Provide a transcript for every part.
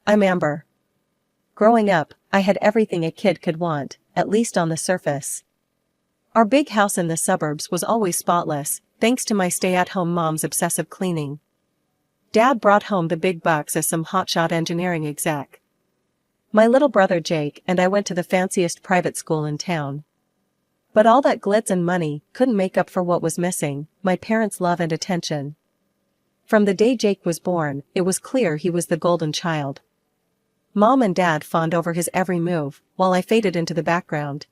I'm Amber. Growing up, I had everything a kid could want, at least on the surface. Our big house in the suburbs was always spotless, thanks to my stay-at-home mom's obsessive cleaning. Dad brought home the big bucks as some hotshot engineering exec. My little brother Jake and I went to the fanciest private school in town. But all that glitz and money couldn't make up for what was missing, my parents' love and attention. From the day Jake was born, it was clear he was the golden child. Mom and Dad fawned over his every move, while I faded into the background.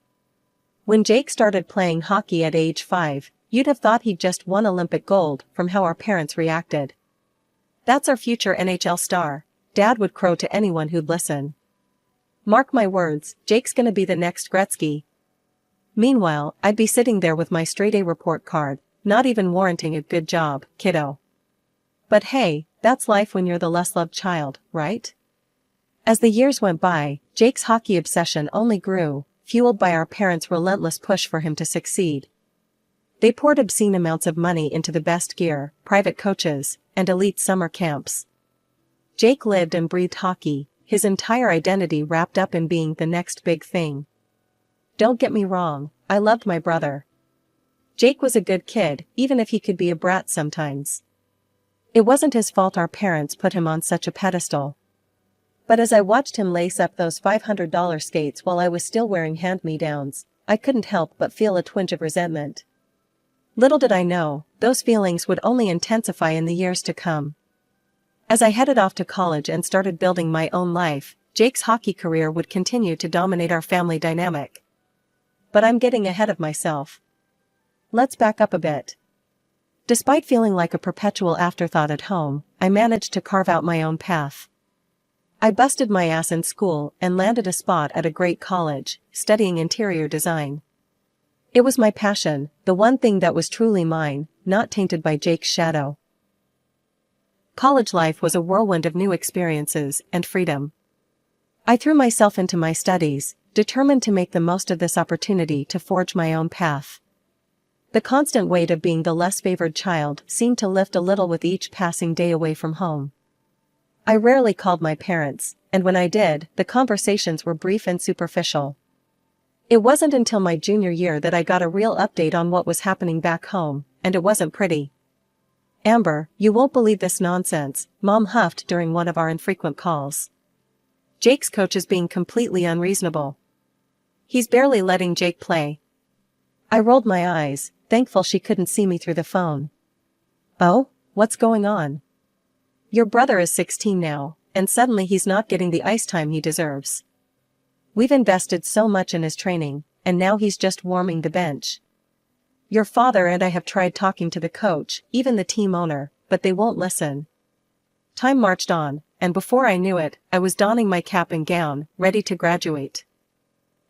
When Jake started playing hockey at age 5, you'd have thought he'd just won Olympic gold from how our parents reacted. "That's our future NHL star," Dad would crow to anyone who'd listen. "Mark my words, Jake's gonna be the next Gretzky." Meanwhile, I'd be sitting there with my straight-A report card, not even warranting a good job, kiddo. But hey, that's life when you're the less-loved child, right? As the years went by, Jake's hockey obsession only grew, fueled by our parents' relentless push for him to succeed. They poured obscene amounts of money into the best gear, private coaches, and elite summer camps. Jake lived and breathed hockey, his entire identity wrapped up in being the next big thing. Don't get me wrong, I loved my brother. Jake was a good kid, even if he could be a brat sometimes. It wasn't his fault our parents put him on such a pedestal. But as I watched him lace up those $500 skates while I was still wearing hand-me-downs, I couldn't help but feel a twinge of resentment. Little did I know, those feelings would only intensify in the years to come. As I headed off to college and started building my own life, Jake's hockey career would continue to dominate our family dynamic. But I'm getting ahead of myself. Let's back up a bit. Despite feeling like a perpetual afterthought at home, I managed to carve out my own path. I busted my ass in school and landed a spot at a great college, studying interior design. It was my passion, the one thing that was truly mine, not tainted by Jake's shadow. College life was a whirlwind of new experiences and freedom. I threw myself into my studies, determined to make the most of this opportunity to forge my own path. The constant weight of being the less favored child seemed to lift a little with each passing day away from home. I rarely called my parents, and when I did, the conversations were brief and superficial. It wasn't until my junior year that I got a real update on what was happening back home, and it wasn't pretty. "Amber, you won't believe this nonsense," Mom huffed during one of our infrequent calls. "Jake's coach is being completely unreasonable. He's barely letting Jake play." I rolled my eyes, thankful she couldn't see me through the phone. "Oh, what's going on? Your brother is 16 now, and suddenly he's not getting the ice time he deserves. We've invested so much in his training, and now he's just warming the bench. Your father and I have tried talking to the coach, even the team owner, but they won't listen." Time marched on, and before I knew it, I was donning my cap and gown, ready to graduate.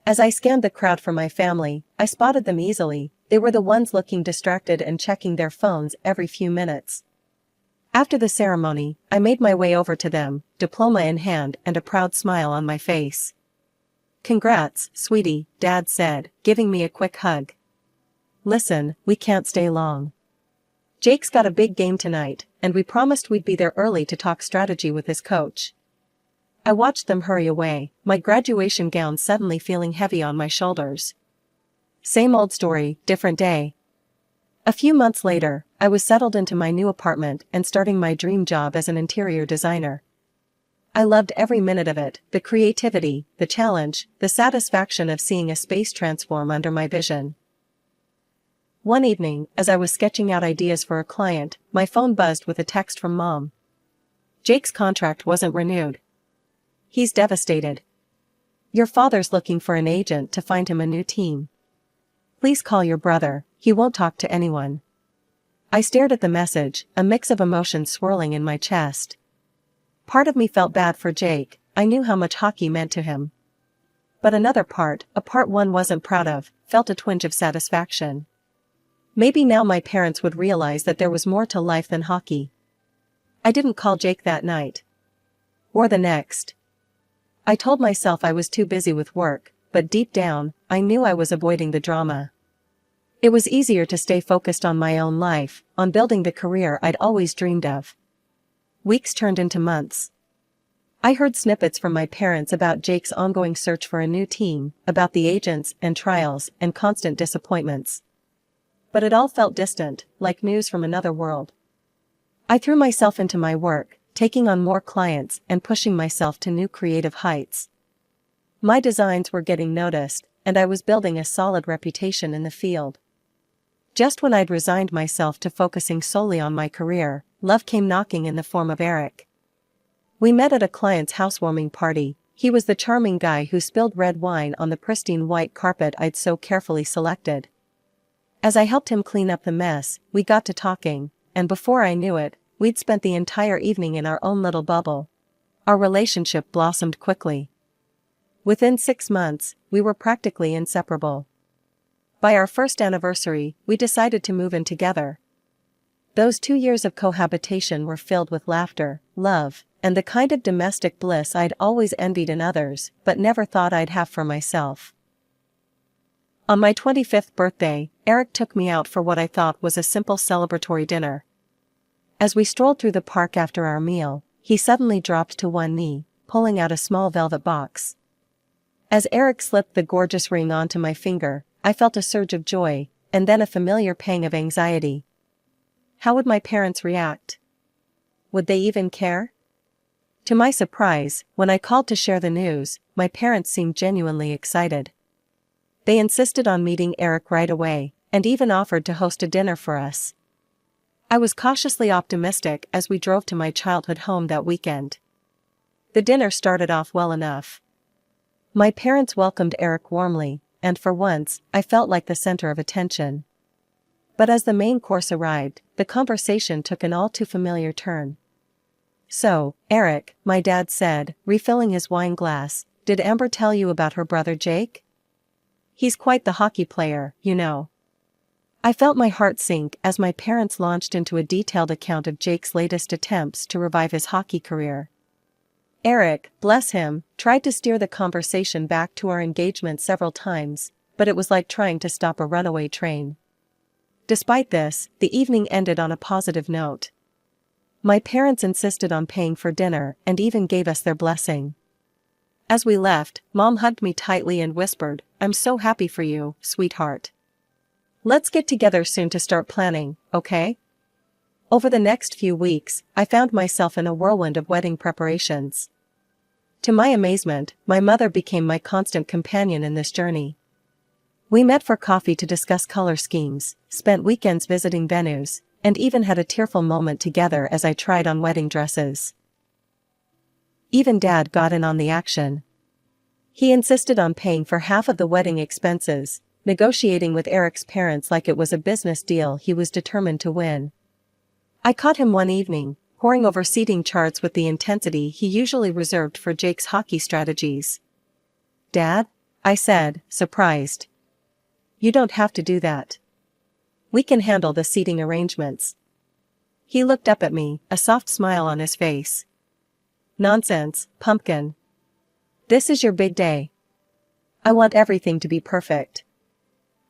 As I scanned the crowd for my family, I spotted them easily. They were the ones looking distracted and checking their phones every few minutes. After the ceremony, I made my way over to them, diploma in hand and a proud smile on my face. "Congrats, sweetie," Dad said, giving me a quick hug. "Listen, we can't stay long. Jake's got a big game tonight, and we promised we'd be there early to talk strategy with his coach." I watched them hurry away, my graduation gown suddenly feeling heavy on my shoulders. Same old story, different day. A few months later, I was settled into my new apartment and starting my dream job as an interior designer. I loved every minute of it, the creativity, the challenge, the satisfaction of seeing a space transform under my vision. One evening, as I was sketching out ideas for a client, my phone buzzed with a text from Mom. "Jake's contract wasn't renewed. He's devastated. Your father's looking for an agent to find him a new team. Please call your brother, he won't talk to anyone." I stared at the message, a mix of emotions swirling in my chest. Part of me felt bad for Jake, I knew how much hockey meant to him. But another part, a part one wasn't proud of, felt a twinge of satisfaction. Maybe now my parents would realize that there was more to life than hockey. I didn't call Jake that night. Or the next. I told myself I was too busy with work, but deep down, I knew I was avoiding the drama. It was easier to stay focused on my own life, on building the career I'd always dreamed of. Weeks turned into months. I heard snippets from my parents about Jake's ongoing search for a new team, about the agents and trials and constant disappointments. But it all felt distant, like news from another world. I threw myself into my work, taking on more clients and pushing myself to new creative heights. My designs were getting noticed, and I was building a solid reputation in the field. Just when I'd resigned myself to focusing solely on my career, love came knocking in the form of Eric. We met at a client's housewarming party. He was the charming guy who spilled red wine on the pristine white carpet I'd so carefully selected. As I helped him clean up the mess, we got to talking, and before I knew it, we'd spent the entire evening in our own little bubble. Our relationship blossomed quickly. Within 6 months, we were practically inseparable. By our first anniversary, we decided to move in together. Those 2 years of cohabitation were filled with laughter, love, and the kind of domestic bliss I'd always envied in others, but never thought I'd have for myself. On my 25th birthday, Eric took me out for what I thought was a simple celebratory dinner. As we strolled through the park after our meal, he suddenly dropped to one knee, pulling out a small velvet box. As Eric slipped the gorgeous ring onto my finger, I felt a surge of joy, and then a familiar pang of anxiety. How would my parents react? Would they even care? To my surprise, when I called to share the news, my parents seemed genuinely excited. They insisted on meeting Eric right away, and even offered to host a dinner for us. I was cautiously optimistic as we drove to my childhood home that weekend. The dinner started off well enough. My parents welcomed Eric warmly, and for once, I felt like the center of attention. But as the main course arrived, the conversation took an all too familiar turn. "So, Eric," my dad said, refilling his wine glass, "did Amber tell you about her brother Jake? He's quite the hockey player, you know." I felt my heart sink as my parents launched into a detailed account of Jake's latest attempts to revive his hockey career. Eric, bless him, tried to steer the conversation back to our engagement several times, but it was like trying to stop a runaway train. Despite this, the evening ended on a positive note. My parents insisted on paying for dinner and even gave us their blessing. As we left, Mom hugged me tightly and whispered, "I'm so happy for you, sweetheart. Let's get together soon to start planning, okay?" Over the next few weeks, I found myself in a whirlwind of wedding preparations. To my amazement, my mother became my constant companion in this journey. We met for coffee to discuss color schemes, spent weekends visiting venues, and even had a tearful moment together as I tried on wedding dresses. Even Dad got in on the action. He insisted on paying for half of the wedding expenses, negotiating with Eric's parents like it was a business deal he was determined to win. I caught him one evening, poring over seating charts with the intensity he usually reserved for Jake's hockey strategies. "Dad?" I said, surprised. "You don't have to do that. We can handle the seating arrangements." He looked up at me, a soft smile on his face. "Nonsense, pumpkin. This is your big day. I want everything to be perfect."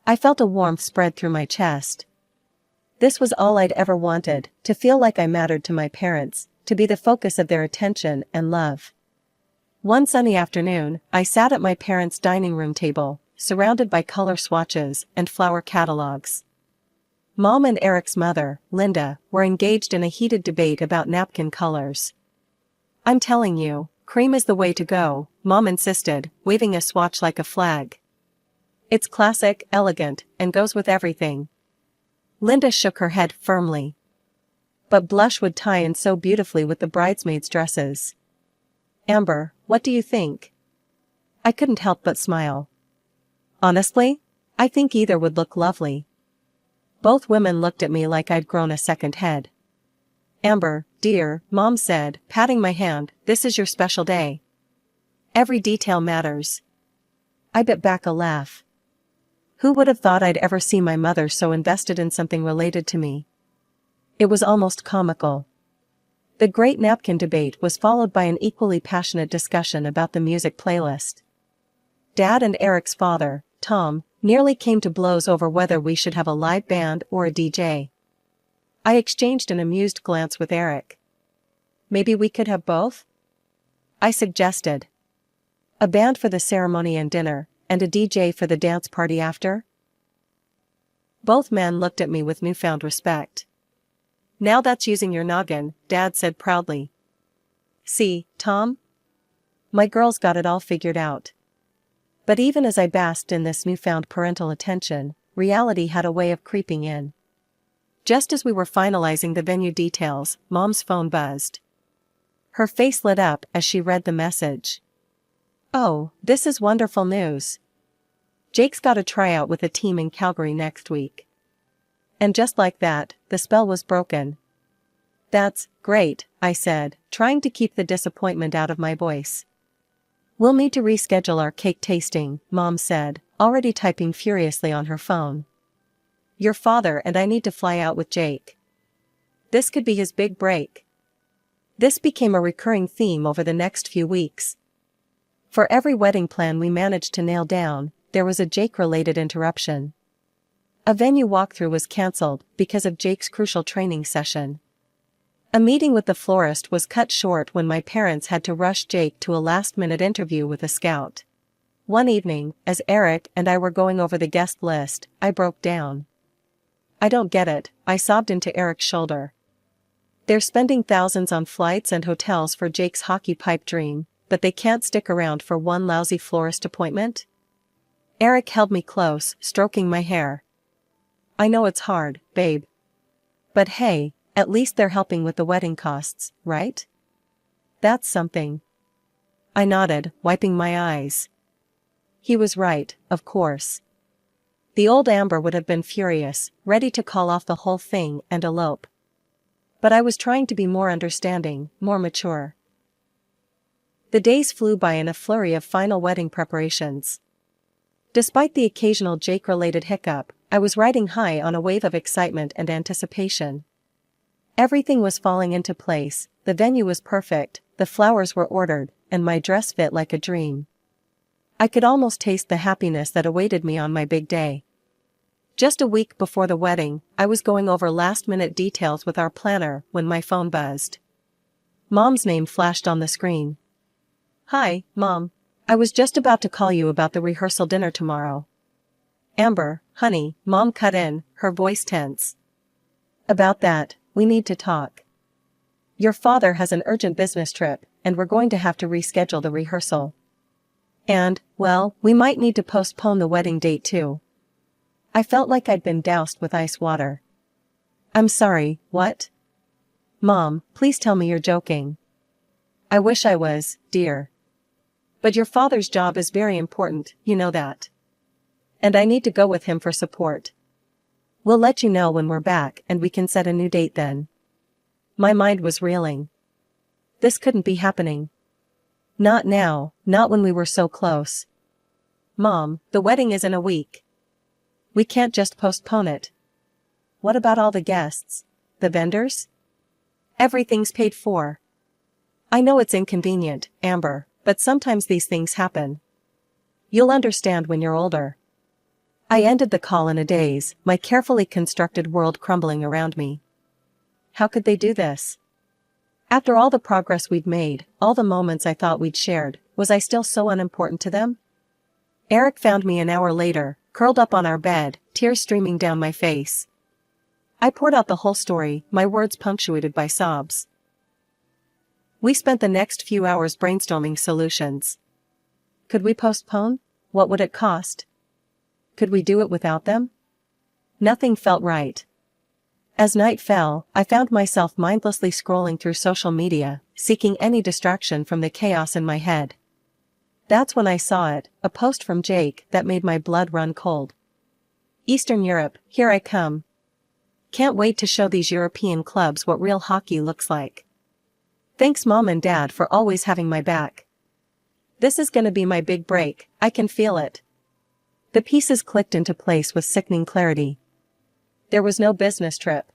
I felt a warmth spread through my chest. This was all I'd ever wanted, to feel like I mattered to my parents, to be the focus of their attention and love. One sunny afternoon, I sat at my parents' dining room table, surrounded by color swatches and flower catalogs. Mom and Eric's mother, Linda, were engaged in a heated debate about napkin colors. "I'm telling you, cream is the way to go," Mom insisted, waving a swatch like a flag. "It's classic, elegant, and goes with everything." Linda shook her head firmly. "But blush would tie in so beautifully with the bridesmaids' dresses. Amber, what do you think?" I couldn't help but smile. "Honestly, I think either would look lovely." Both women looked at me like I'd grown a second head. "Amber, dear," Mom said, patting my hand, "this is your special day. Every detail matters." I bit back a laugh. Who would have thought I'd ever see my mother so invested in something related to me? It was almost comical. The great napkin debate was followed by an equally passionate discussion about the music playlist. Dad and Eric's father, Tom, nearly came to blows over whether we should have a live band or a DJ. I exchanged an amused glance with Eric. "Maybe we could have both?" I suggested. A band for the ceremony and dinner, and a DJ for the dance party after? Both men looked at me with newfound respect. Now that's using your noggin, Dad said proudly. See, Tom? My girls got it all figured out. But even as I basked in this newfound parental attention, reality had a way of creeping in. Just as we were finalizing the venue details, Mom's phone buzzed. Her face lit up as she read the message. Oh, this is wonderful news. Jake's got a tryout with a team in Calgary next week. And just like that, the spell was broken. That's great, I said, trying to keep the disappointment out of my voice. We'll need to reschedule our cake tasting, Mom said, already typing furiously on her phone. Your father and I need to fly out with Jake. This could be his big break. This became a recurring theme over the next few weeks. For every wedding plan we managed to nail down, there was a Jake-related interruption. A venue walkthrough was cancelled because of Jake's crucial training session. A meeting with the florist was cut short when my parents had to rush Jake to a last-minute interview with a scout. One evening, as Eric and I were going over the guest list, I broke down. I don't get it, I sobbed into Eric's shoulder. They're spending thousands on flights and hotels for Jake's hockey pipe dream, but they can't stick around for one lousy florist appointment? Eric held me close, stroking my hair. I know it's hard, babe. But hey, at least they're helping with the wedding costs, right? That's something. I nodded, wiping my eyes. He was right, of course. The old Amber would have been furious, ready to call off the whole thing and elope. But I was trying to be more understanding, more mature. The days flew by in a flurry of final wedding preparations. Despite the occasional Jake-related hiccup, I was riding high on a wave of excitement and anticipation. Everything was falling into place, the venue was perfect, the flowers were ordered, and my dress fit like a dream. I could almost taste the happiness that awaited me on my big day. Just a week before the wedding, I was going over last-minute details with our planner when my phone buzzed. Mom's name flashed on the screen. Hi, Mom. I was just about to call you about the rehearsal dinner tomorrow. Amber, honey, Mom cut in, her voice tense. About that, we need to talk. Your father has an urgent business trip, and we're going to have to reschedule the rehearsal. And, well, we might need to postpone the wedding date too. I felt like I'd been doused with ice water. I'm sorry, what? Mom, please tell me you're joking. I wish I was, dear. But your father's job is very important, you know that. And I need to go with him for support. We'll let you know when we're back and we can set a new date then. My mind was reeling. This couldn't be happening. Not now, not when we were so close. Mom, the wedding is in a week. We can't just postpone it. What about all the guests? The vendors? Everything's paid for. I know it's inconvenient, Amber, but sometimes these things happen. You'll understand when you're older. I ended the call in a daze, my carefully constructed world crumbling around me. How could they do this? After all the progress we'd made, all the moments I thought we'd shared, was I still so unimportant to them? Eric found me an hour later, curled up on our bed, tears streaming down my face. I poured out the whole story, my words punctuated by sobs. We spent the next few hours brainstorming solutions. Could we postpone? What would it cost? Could we do it without them? Nothing felt right. As night fell, I found myself mindlessly scrolling through social media, seeking any distraction from the chaos in my head. That's when I saw it, a post from Jake that made my blood run cold. Eastern Europe, here I come. Can't wait to show these European clubs what real hockey looks like. Thanks Mom and Dad for always having my back. This is gonna be my big break, I can feel it. The pieces clicked into place with sickening clarity. There was no business trip.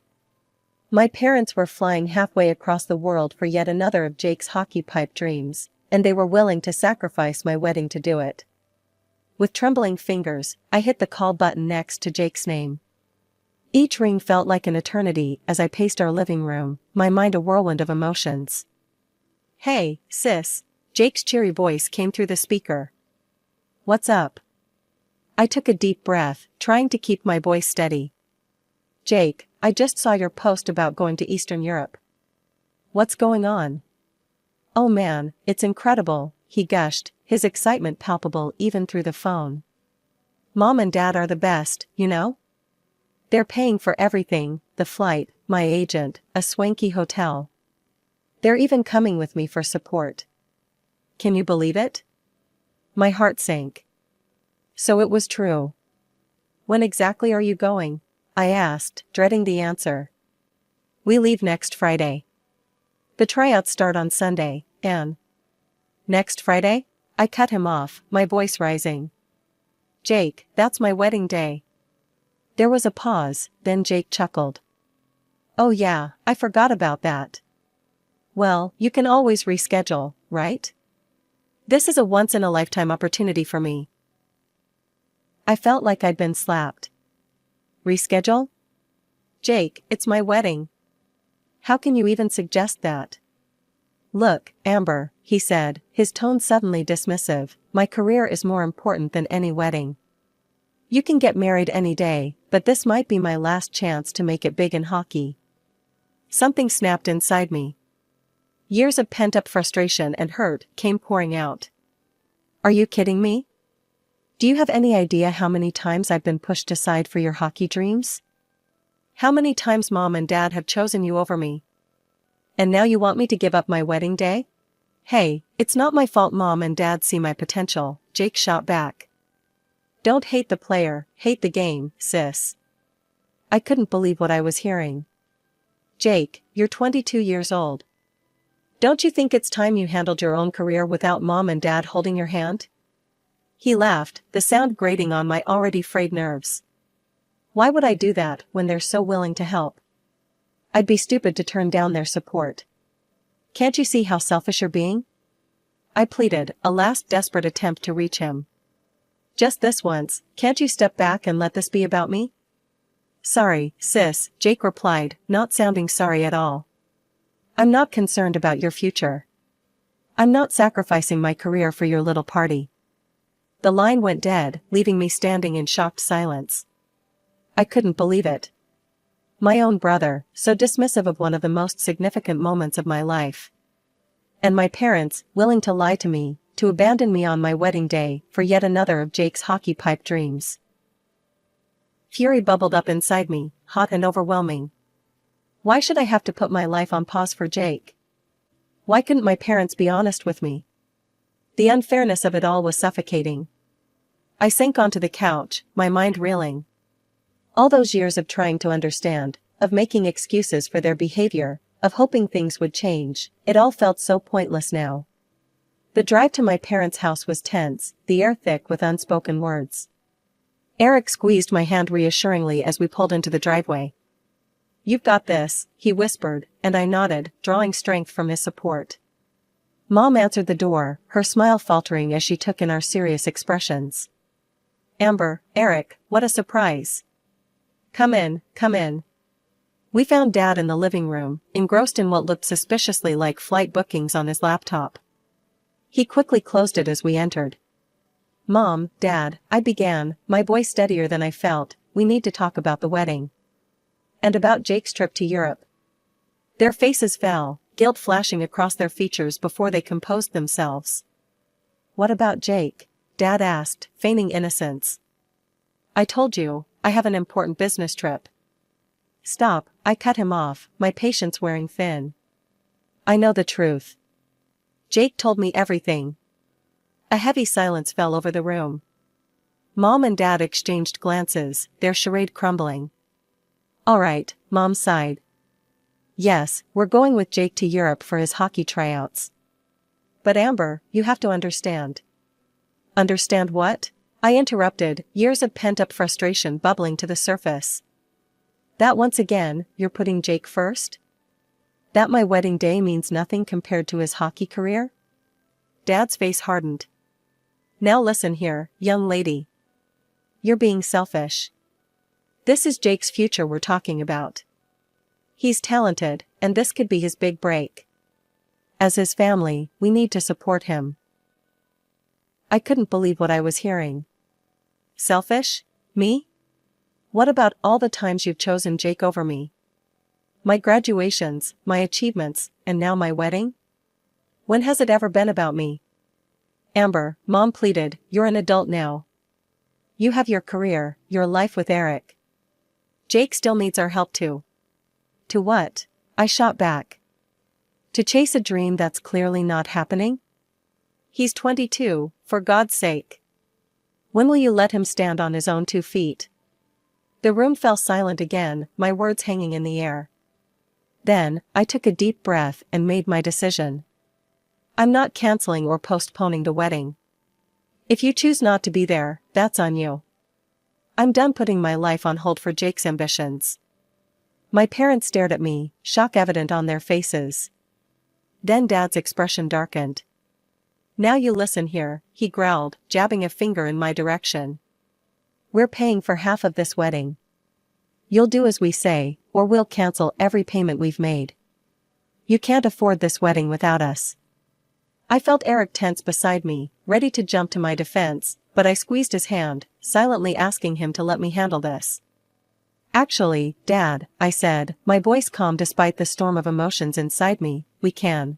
My parents were flying halfway across the world for yet another of Jake's hockey pipe dreams, and they were willing to sacrifice my wedding to do it. With trembling fingers, I hit the call button next to Jake's name. Each ring felt like an eternity as I paced our living room, my mind a whirlwind of emotions. Hey, sis. Jake's cheery voice came through the speaker. "What's up?" I took a deep breath, trying to keep my voice steady. "Jake, I just saw your post about going to Eastern Europe." "What's going on?" "Oh man, it's incredible," he gushed, his excitement palpable even through the phone. "Mom and Dad are the best, you know? They're paying for everything, the flight, my agent, a swanky hotel. They're even coming with me for support." Can you believe it? My heart sank. So it was true. "When exactly are you going?" I asked, dreading the answer. "We leave next Friday. The tryouts start on Sunday, and..." "Next Friday?" I cut him off, my voice rising. "Jake, that's my wedding day." There was a pause, then Jake chuckled. "Oh yeah, I forgot about that." "Well, you can always reschedule, right? This is a once-in-a-lifetime opportunity for me." I felt like I'd been slapped. "Reschedule? Jake, it's my wedding. How can you even suggest that?" "Look, Amber," he said, his tone suddenly dismissive, "my career is more important than any wedding. You can get married any day, but this might be my last chance to make it big in hockey." Something snapped inside me. Years of pent-up frustration and hurt came pouring out. "Are you kidding me? Do you have any idea how many times I've been pushed aside for your hockey dreams? How many times Mom and Dad have chosen you over me? And now you want me to give up my wedding day?" "Hey, it's not my fault Mom and Dad see my potential," Jake shot back. "Don't hate the player, hate the game, sis." I couldn't believe what I was hearing. "Jake, you're 22 years old. Don't you think it's time you handled your own career without Mom and Dad holding your hand?" He laughed, the sound grating on my already frayed nerves. "Why would I do that when they're so willing to help? I'd be stupid to turn down their support. Can't you see how selfish you're being?" I pleaded, a last desperate attempt to reach him. "Just this once, can't you step back and let this be about me?" "Sorry, sis," Jake replied, not sounding sorry at all. "I'm not concerned about your future. I'm not sacrificing my career for your little party." The line went dead, leaving me standing in shocked silence. I couldn't believe it. My own brother, so dismissive of one of the most significant moments of my life. And my parents, willing to lie to me, to abandon me on my wedding day, for yet another of Jake's hockey pipe dreams. Fury bubbled up inside me, hot and overwhelming. Why should I have to put my life on pause for Jake? Why couldn't my parents be honest with me? The unfairness of it all was suffocating. I sank onto the couch, my mind reeling. All those years of trying to understand, of making excuses for their behavior, of hoping things would change, it all felt so pointless now. The drive to my parents' house was tense, the air thick with unspoken words. Eric squeezed my hand reassuringly as we pulled into the driveway. "You've got this," he whispered, and I nodded, drawing strength from his support. Mom answered the door, her smile faltering as she took in our serious expressions. "Amber, Eric, what a surprise. Come in, come in." We found Dad in the living room, engrossed in what looked suspiciously like flight bookings on his laptop. He quickly closed it as we entered. "Mom, Dad," I began, my voice steadier than I felt, "we need to talk about the wedding. And about Jake's trip to Europe." Their faces fell, guilt flashing across their features before they composed themselves. "What about Jake?" Dad asked, feigning innocence. "I told you, I have an important business trip." "Stop," I cut him off, my patience wearing thin. "I know the truth. Jake told me everything." A heavy silence fell over the room. Mom and Dad exchanged glances, their charade crumbling. "All right," Mom sighed. "Yes, we're going with Jake to Europe for his hockey tryouts. But Amber, you have to understand." "Understand what?" I interrupted, years of pent-up frustration bubbling to the surface. "That once again, you're putting Jake first? That my wedding day means nothing compared to his hockey career?" Dad's face hardened. "Now listen here, young lady. You're being selfish. This is Jake's future we're talking about. He's talented, and this could be his big break. As his family, we need to support him. I couldn't believe what I was hearing. Selfish? Me? What about all the times you've chosen Jake over me? My graduations, my achievements, and now my wedding? When has it ever been about me? Amber, Mom pleaded, you're an adult now. You have your career, your life with Eric. Jake still needs our help too. To what? I shot back. To chase a dream that's clearly not happening? He's 22, for God's sake. When will you let him stand on his own 2 feet? The room fell silent again, my words hanging in the air. Then, I took a deep breath and made my decision. I'm not canceling or postponing the wedding. If you choose not to be there, that's on you. I'm done putting my life on hold for Jake's ambitions. My parents stared at me, shock evident on their faces. Then Dad's expression darkened. Now you listen here, he growled, jabbing a finger in my direction. We're paying for half of this wedding. You'll do as we say, or we'll cancel every payment we've made. You can't afford this wedding without us. I felt Eric tense beside me, ready to jump to my defense, but I squeezed his hand, silently asking him to let me handle this. Actually, Dad, I said, my voice calm despite the storm of emotions inside me, we can.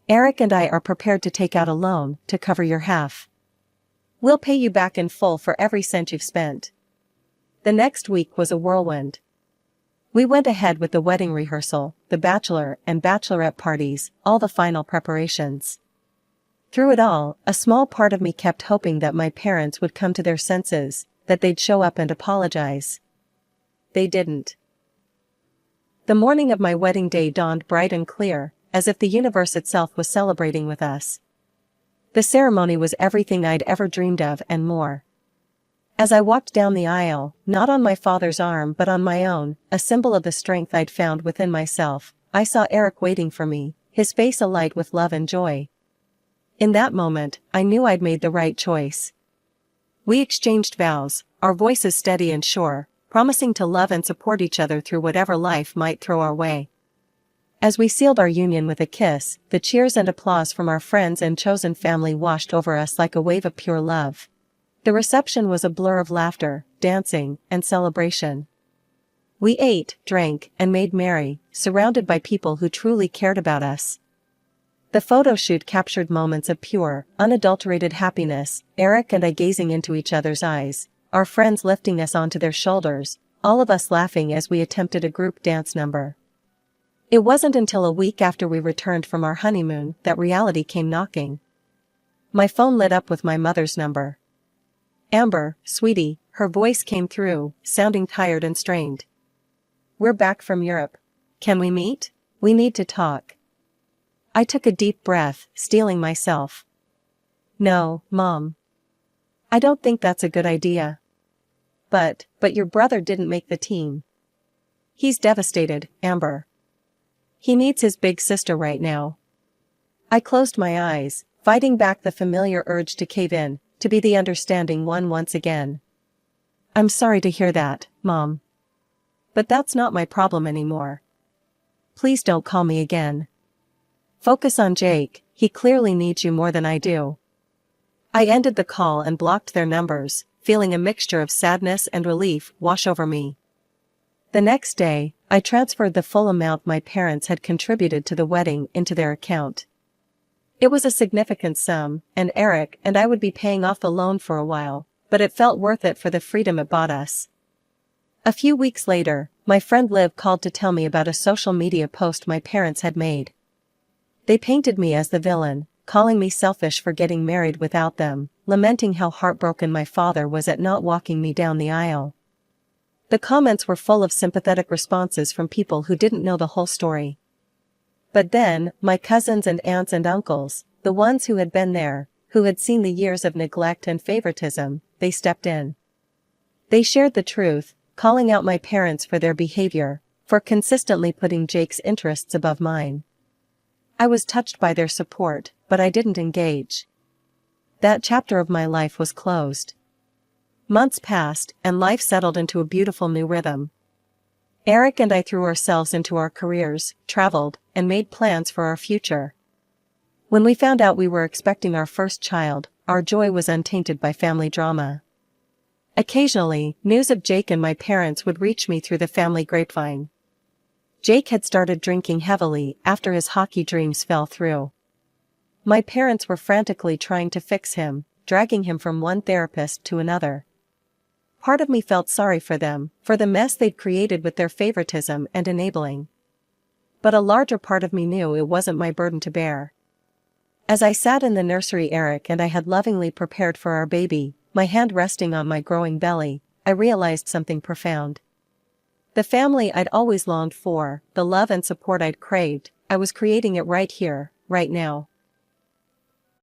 Eric and I are prepared to take out a loan to cover your half. We'll pay you back in full for every cent you've spent. The next week was a whirlwind. We went ahead with the wedding rehearsal, the bachelor and bachelorette parties, all the final preparations. Through it all, a small part of me kept hoping that my parents would come to their senses, that they'd show up and apologize. They didn't. The morning of my wedding day dawned bright and clear, as if the universe itself was celebrating with us. The ceremony was everything I'd ever dreamed of and more. As I walked down the aisle, not on my father's arm but on my own, a symbol of the strength I'd found within myself, I saw Eric waiting for me, his face alight with love and joy. In that moment, I knew I'd made the right choice. We exchanged vows, our voices steady and sure, promising to love and support each other through whatever life might throw our way. As we sealed our union with a kiss, the cheers and applause from our friends and chosen family washed over us like a wave of pure love. The reception was a blur of laughter, dancing, and celebration. We ate, drank, and made merry, surrounded by people who truly cared about us. The photo shoot captured moments of pure, unadulterated happiness, Eric and I gazing into each other's eyes, our friends lifting us onto their shoulders, all of us laughing as we attempted a group dance number. It wasn't until a week after we returned from our honeymoon that reality came knocking. My phone lit up with my mother's number. Amber, sweetie, her voice came through, sounding tired and strained. We're back from Europe. Can we meet? We need to talk. I took a deep breath, steeling myself. No, Mom. I don't think that's a good idea. But your brother didn't make the team. He's devastated, Amber. He needs his big sister right now. I closed my eyes, fighting back the familiar urge to cave in, to be the understanding one once again. I'm sorry to hear that, Mom. But that's not my problem anymore. Please don't call me again. Focus on Jake, he clearly needs you more than I do. I ended the call and blocked their numbers, feeling a mixture of sadness and relief wash over me. The next day, I transferred the full amount my parents had contributed to the wedding into their account. It was a significant sum, and Eric and I would be paying off the loan for a while, but it felt worth it for the freedom it bought us. A few weeks later, my friend Liv called to tell me about a social media post my parents had made. They painted me as the villain, calling me selfish for getting married without them, lamenting how heartbroken my father was at not walking me down the aisle. The comments were full of sympathetic responses from people who didn't know the whole story. But then, my cousins and aunts and uncles, the ones who had been there, who had seen the years of neglect and favoritism, they stepped in. They shared the truth, calling out my parents for their behavior, for consistently putting Jake's interests above mine. I was touched by their support, but I didn't engage. That chapter of my life was closed. Months passed, and life settled into a beautiful new rhythm. Eric and I threw ourselves into our careers, traveled, and made plans for our future. When we found out we were expecting our first child, our joy was untainted by family drama. Occasionally, news of Jake and my parents would reach me through the family grapevine. Jake had started drinking heavily after his hockey dreams fell through. My parents were frantically trying to fix him, dragging him from one therapist to another. Part of me felt sorry for them, for the mess they'd created with their favoritism and enabling. But a larger part of me knew it wasn't my burden to bear. As I sat in the nursery Eric and I had lovingly prepared for our baby, my hand resting on my growing belly, I realized something profound. The family I'd always longed for, the love and support I'd craved, I was creating it right here, right now.